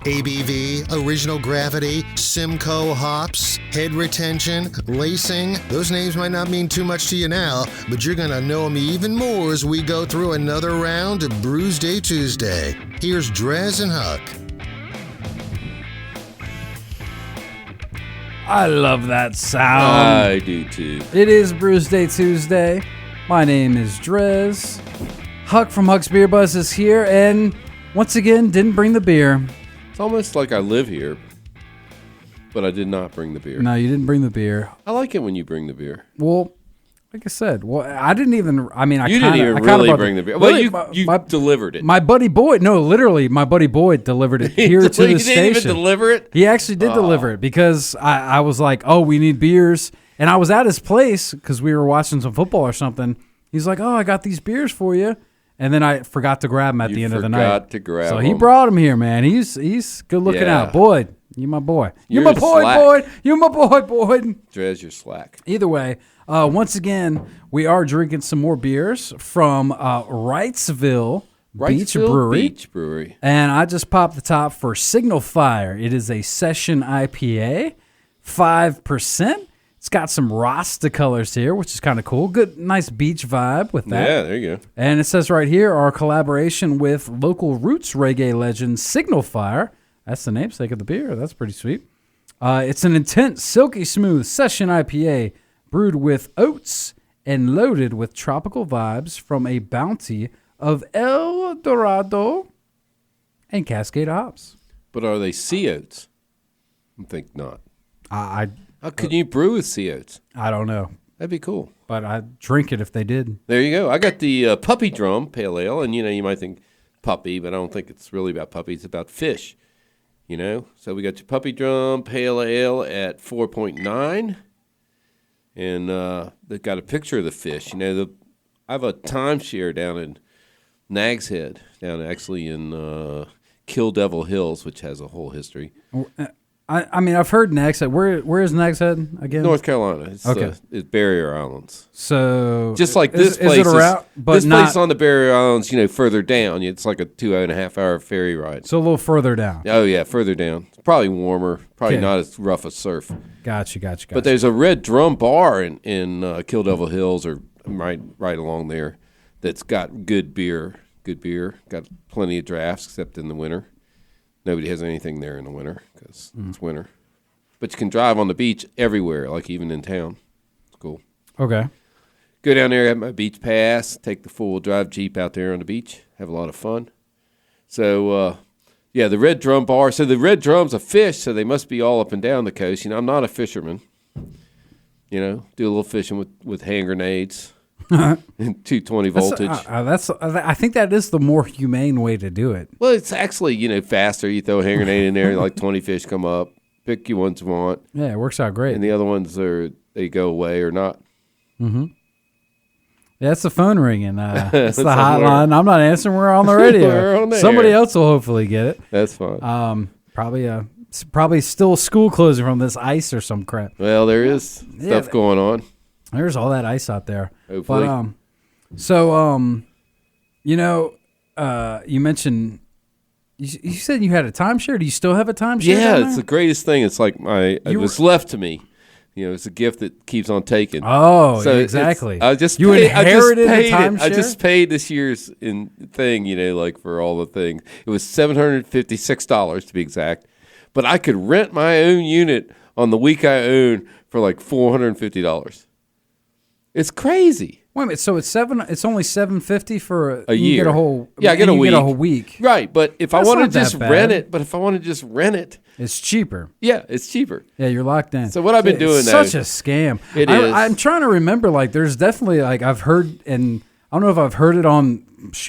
ABV, original gravity, Simcoe hops, head retention, lacing. Those names might not mean too much to you now, but you're going to know them even more as we go through another round of Brewsday Tuesday. Here's DreZ and Huck. I love that sound. I do too. It is Brewsday Tuesday. My name is DreZ. Huck from Huck's Beer Buzz is here, and once again, didn't bring the beer. It's almost like I live here, but I did not bring the beer. No, you didn't bring the beer. I like it when you bring the beer. Well, like I said, I didn't even. I mean, You didn't even really bring the beer. Well, you delivered it. My buddy Boyd. No, literally, my buddy Boyd delivered it here to the station. He didn't even deliver it? He actually did deliver it because I was like, oh, we need beers. And I was at his place because we were watching some football or something. He's like, oh, I got these beers for you. And then I forgot to grab him at the end of the night. Forgot to grab so him. he brought him here, man. He's good looking out. Boyd, you my boy. You my boy, slack. Boyd. You my boy, Boyd. DreZ, you're slack. Either way, once again, we are drinking some more beers from Wrightsville Beach Brewery. And I just popped the top for Signal Fire. It is a session IPA, 5%. It's got some Rasta colors here, which is kind of cool. Good, nice beach vibe with that. Yeah, there you go. And it says right here, our collaboration with local roots reggae legend Signal Fire. That's the namesake of the beer. That's pretty sweet. It's an intense, silky smooth session IPA brewed with oats and loaded with tropical vibes from a bounty of El Dorado and Cascade hops. But are they sea oats? I think not. How can you brew with sea oats? I don't know. That'd be cool. But I'd drink it if they did. There you go. I got the Puppy Drum Pale Ale, and, you might think puppy, but I don't think it's really about puppy. It's about fish, So we got your Puppy Drum Pale Ale at 4.9, and they've got a picture of the fish. I have a timeshare down in Nag's Head, down actually in Kill Devil Hills, which has a whole history. I mean, I've heard Nag's Head. Where is Nag's Head again? North Carolina. It's, okay. It's Barrier Islands. So just like this place, place on the Barrier Islands, further down. It's like a 2.5-hour ferry ride. So a little further down. Oh yeah, further down. It's probably warmer. Probably not as rough as surf. Gotcha. But there's a Red Drum Bar in Kill Devil Hills, or right along there, that's got good beer. Good beer. Got plenty of drafts, except in the winter. Nobody has anything there in the winter because it's winter. But you can drive on the beach everywhere, like even in town. It's cool. Okay. Go down there, have my beach pass, take the four-wheel drive Jeep out there on the beach, have a lot of fun. So, the Red Drum Bar. So the Red Drum's a fish, so they must be all up and down the coast. I'm not a fisherman. Do a little fishing with hand grenades. And 220 voltage. I think that is the more humane way to do it. Well, it's actually, faster. You throw a hand grenade in there, like 20 fish come up. Pick your ones you want. Yeah, it works out great. And the other ones, they go away or not. Mm-hmm. Yeah, it's the phone ringing. It's the hotline. I'm not answering. We're on the radio. We're on the Somebody air. else will hopefully get it. That's fine. Probably still school closing from this ice or some crap. Well, there is stuff going on. There's all that ice out there. Hopefully. But, you mentioned, you said you had a timeshare. Do you still have a timeshare? Yeah, it's the greatest thing. It's like it was left to me. It's a gift that keeps on taking. Oh, so exactly. Inherited a timeshare? I just paid this year's thing, like for all the things. It was $756 to be exact. But I could rent my own unit on the week I own for like $450. It's crazy. Wait a minute. So it's only $750 for a year. You get a whole. Yeah, I get a week. Get a whole week. Right, but if I want to just rent it, it's cheaper. Yeah, it's cheaper. Yeah, you're locked in. So what I've been doing now, such a scam. It is. I'm trying to remember. Like, there's definitely I've heard, and I don't know if I've heard it on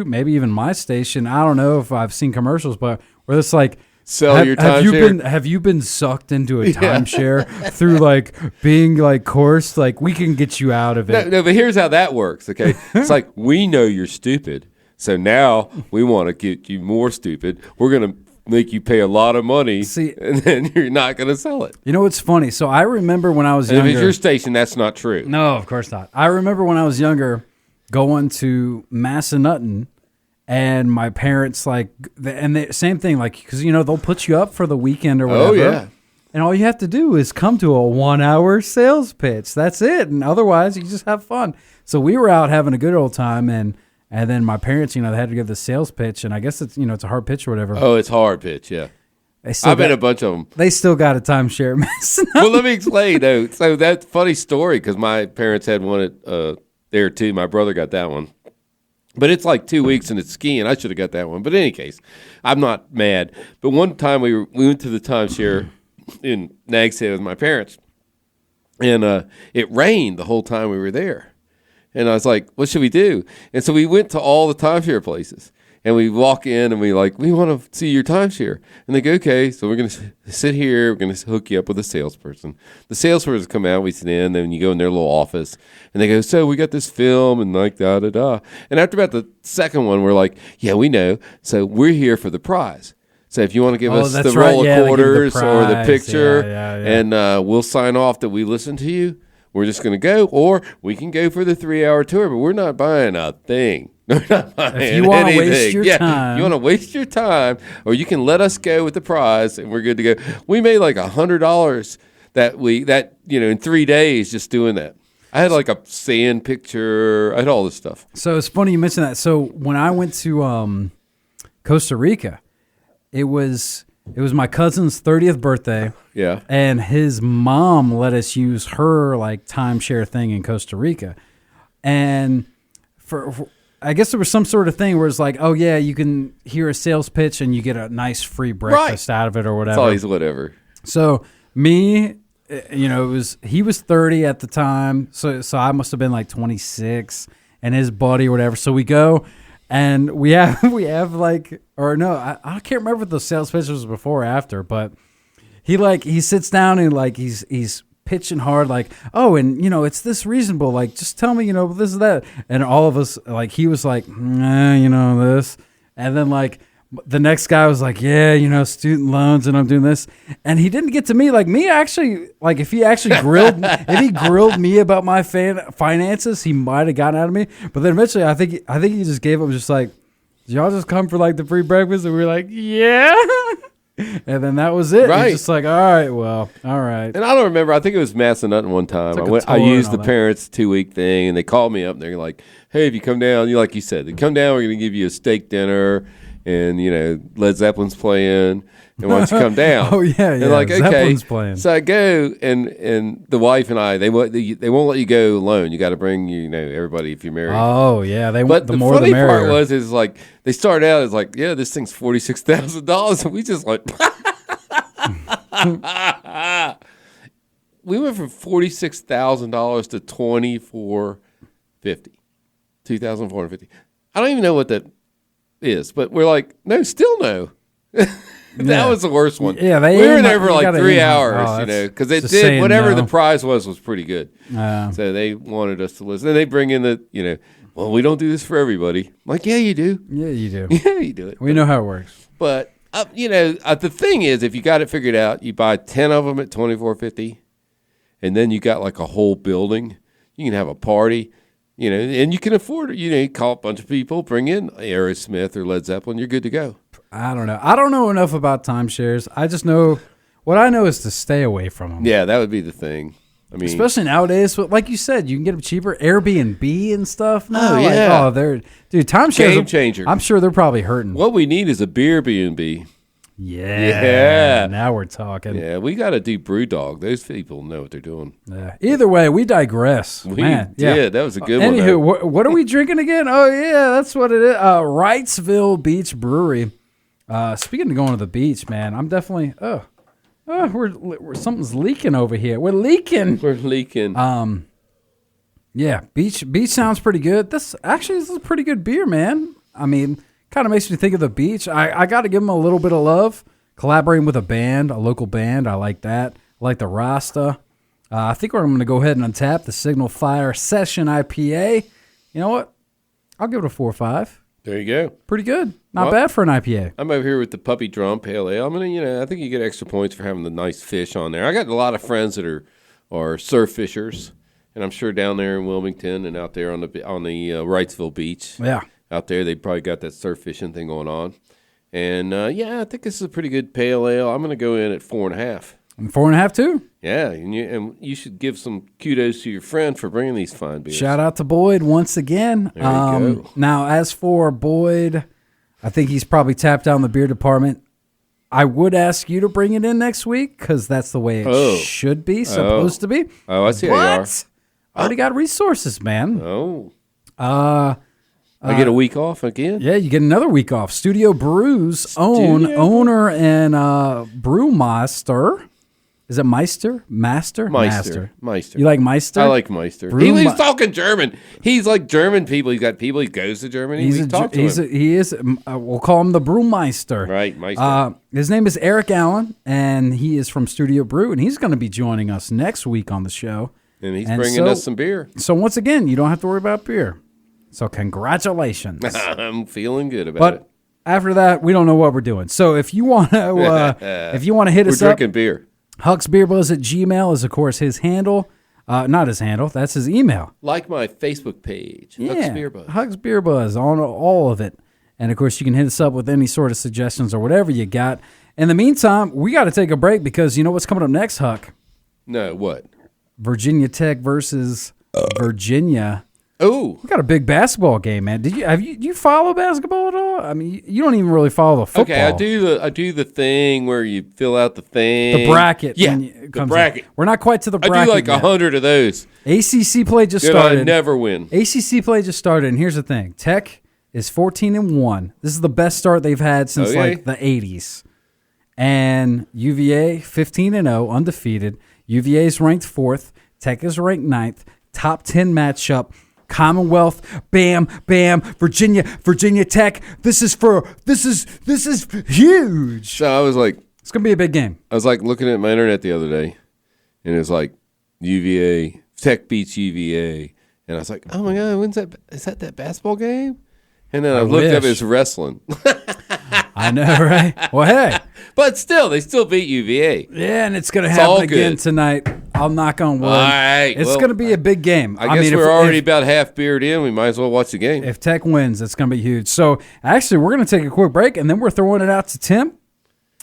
maybe even my station. I don't know if I've seen commercials, but where it's like. Sell your timeshare. Have you been sucked into a timeshare through being coerced? We can get you out of it. No, but here's how that works. Okay, it's like we know you're stupid, so now we want to get you more stupid. We're gonna make you pay a lot of money, and then you're not gonna sell it. You know what's funny? So I remember when I was younger. If it's your station, that's not true. No, of course not. I remember when I was younger, going to Massanutten. And my parents same thing, like, because they'll put you up for the weekend or whatever. Oh yeah. And all you have to do is come to a 1-hour sales pitch. That's it. And otherwise, you just have fun. So we were out having a good old time, and then my parents, they had to give the sales pitch, and I guess it's it's a hard pitch or whatever. Oh, it's hard pitch, yeah. I've been a bunch of them. They still got a timeshare mess. Well, let me explain though. So that's a funny story because my parents had one there too. My brother got that one. But it's like 2 weeks and it's skiing. I should have got that one. But in any case, I'm not mad. But one time we went to the timeshare in Nags Head with my parents. And it rained the whole time we were there. And I was like, what should we do? And so we went to all the timeshare places. And we walk in and we want to see your timeshare. And they go, okay, so we're going to sit here. We're going to hook you up with a salesperson. The salesperson come out, we sit in, then you go in their little office. And they go, so we got this film and like da-da-da. And after about the second one, we're like, yeah, we know. So we're here for the prize. So if you want to give us the roll of quarters or the picture, and we'll sign off that we listen to you, we're just going to go. Or we can go for the 3-hour tour, but we're not buying a thing. If you want to waste your time. You want to waste your time, or you can let us go with the prize, and we're good to go. We made like $100 in 3 days just doing that. I had like a sand picture. I had all this stuff. So it's funny you mentioned that. So when I went to Costa Rica, it was my cousin's 30th birthday. Yeah. And his mom let us use her like timeshare thing in Costa Rica. And for I guess there was some sort of thing where it's like, oh yeah, you can hear a sales pitch and you get a nice free breakfast out of it or whatever. It's always whatever. So me, he was 30 at the time, so I must have been like 26, and his buddy or whatever. So we go, and we have like, or no, I can't remember if the sales pitch was before or after, but he sits down and like he's pitching hard, like, oh, and it's this reasonable, like, just tell me, this is that, and all of us, like, he was like, this, and then like the next guy was like, yeah, student loans, and I'm doing this, and he didn't get to me, like, me actually, like, if he grilled me about my finances, he might have gotten out of me, but then eventually, I think he just gave up, just like, did y'all just come for like the free breakfast, and we were like, yeah. And then that was it. Right. It's just like, all right, well, all right. And I don't remember. I think it was Massanutten one time. I used the parents' 2-week thing, and they called me up, and they're like, hey, if you come down, like you said, they come down, we're going to give you a steak dinner, and, Led Zeppelin's playing, and why don't you come down? Oh, yeah. And like, okay. Zeppelin's playing. So I go, and the wife and I, they won't let you go alone. You got to bring, everybody if you're married. Oh, yeah. But the more the merrier. Funny part is like, they started out as like, yeah, this thing's $46,000, and we just like, we went from $46,000 to $2,450. I don't even know what that is, but we're like, no, still no. That was the worst one. Yeah, we were there for like 3 hours, because it did whatever the prize was pretty good. So they wanted us to listen. And they bring in the, well, we don't do this for everybody. I'm like, yeah, you do. Yeah, you do. Yeah, you do it. We know how it works. But the thing is, if you got it figured out, you buy 10 of them at $24.50, and then you got like a whole building. You can have a party, and you can afford it. You call a bunch of people, bring in Aerosmith or Led Zeppelin, you're good to go. I don't know. I don't know enough about timeshares. I just know what I know is to stay away from them. Yeah, that would be the thing. I mean, especially nowadays, like you said, you can get them cheaper. Airbnb and stuff. No, yeah. Dude, timeshares. Game changer. I'm sure they're probably hurting. What we need is a beer B&B. Yeah. Now we're talking. Yeah, we got to do Brewdog. Those people know what they're doing. Yeah. Either way, we digress. We did. Yeah. That was a good one. Anywho, what are we drinking again? Oh, yeah, that's what it is. Wrightsville Beach Brewery. Speaking of going to the beach, man, I'm definitely. We're something's leaking over here. We're leaking. Yeah, beach sounds pretty good. This is a pretty good beer, man. I mean, kind of makes me think of the beach. I got to give them a little bit of love. Collaborating with a local band. I like that. I like the Rasta. I think I'm going to go ahead and untap the Signal Fire Session IPA. You know what? I'll give it a 4 or 5. There you go. Pretty good. Not bad for an IPA. I'm over here with the Puppy Drum Pale Ale. I think you get extra points for having the nice fish on there. I got a lot of friends that are surf fishers, and I'm sure down there in Wilmington and out there on the Wrightsville Beach. Yeah. out there. They probably got that surf fishing thing going on. And, I think this is a pretty good pale ale. I'm going to go in at 4.5. And 4.5 too. Yeah, and you should give some kudos to your friend for bringing these fine beers. Shout out to Boyd once again. There you go. Now, as for Boyd, I think he's probably tapped out in the beer department. I would ask you to bring it in next week because that's the way it should be, supposed to be. Oh, I see how you are. I already got resources, man. Oh. I get a week off again? Yeah, you get another week off. Studio Brews owner and brewmaster. Is it Meister? Master? Meister. You like Meister? I like Meister. He's talking German. He's like German people. He's got people. He goes to Germany. We'll call him the Brewmeister. Right, Meister. His name is Eric Allen, and he is from Studio Brew, and he's going to be joining us next week on the show. And he's bringing us some beer. So once again, you don't have to worry about beer. So congratulations. I'm feeling good about it. But after that, we don't know what we're doing. So if you want to hit us up. We're drinking beer. HucksBeerBuzz at Gmail is, of course, his handle. Not his handle. That's his email. Like my Facebook page, Huck's Beer Buzz. Huck's Beer Buzz on all of it. And, of course, you can hit us up with any sort of suggestions or whatever you got. In the meantime, we got to take a break because you know what's coming up next, Huck? No, what? Virginia Tech versus Virginia. Oh, We got a big basketball game, man. Do you follow basketball at all? I mean, you don't even really follow the football. Okay, I do the thing where you fill out the thing. The bracket. Yeah, the bracket. We're not quite to the bracket I do like 100 of those. ACC play just started. I never win. ACC play just started, and here's the thing: Tech is 14-1. This is the best start they've had since like the 80s. And UVA 15-0, undefeated. UVA is ranked 4th. Tech is ranked 9th. Top 10 matchup. Commonwealth, bam, Virginia Tech. This is huge. So I was like, it's gonna be a big game. I was like looking at my internet the other day, and it was like UVA Tech beats UVA, and I was like, oh my god, when's that? Is that basketball game? And then I looked up, it's wrestling. I know, right? Well, hey. But still, they still beat UVA. Yeah, and it's going to happen again tonight. I'll knock on wood. All right. It's going to be a big game. I guess we're already about half beered in. We might as well watch the game. If Tech wins, it's going to be huge. So, actually, we're going to take a quick break, and then we're throwing it out to Tim,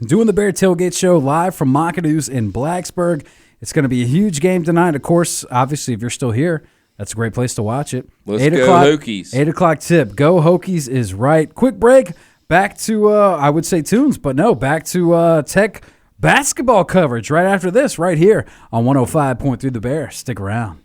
doing the Bear Tailgate Show live from McAdoo's in Blacksburg. It's going to be a huge game tonight. Of course, obviously, if you're still here, that's a great place to watch it. Let's go Hokies. 8 o'clock tip. Go Hokies is right. Quick break. Back to, I would say tunes, but no, back to Tech basketball coverage right after this, right here on 105.3 The Bear. Stick around.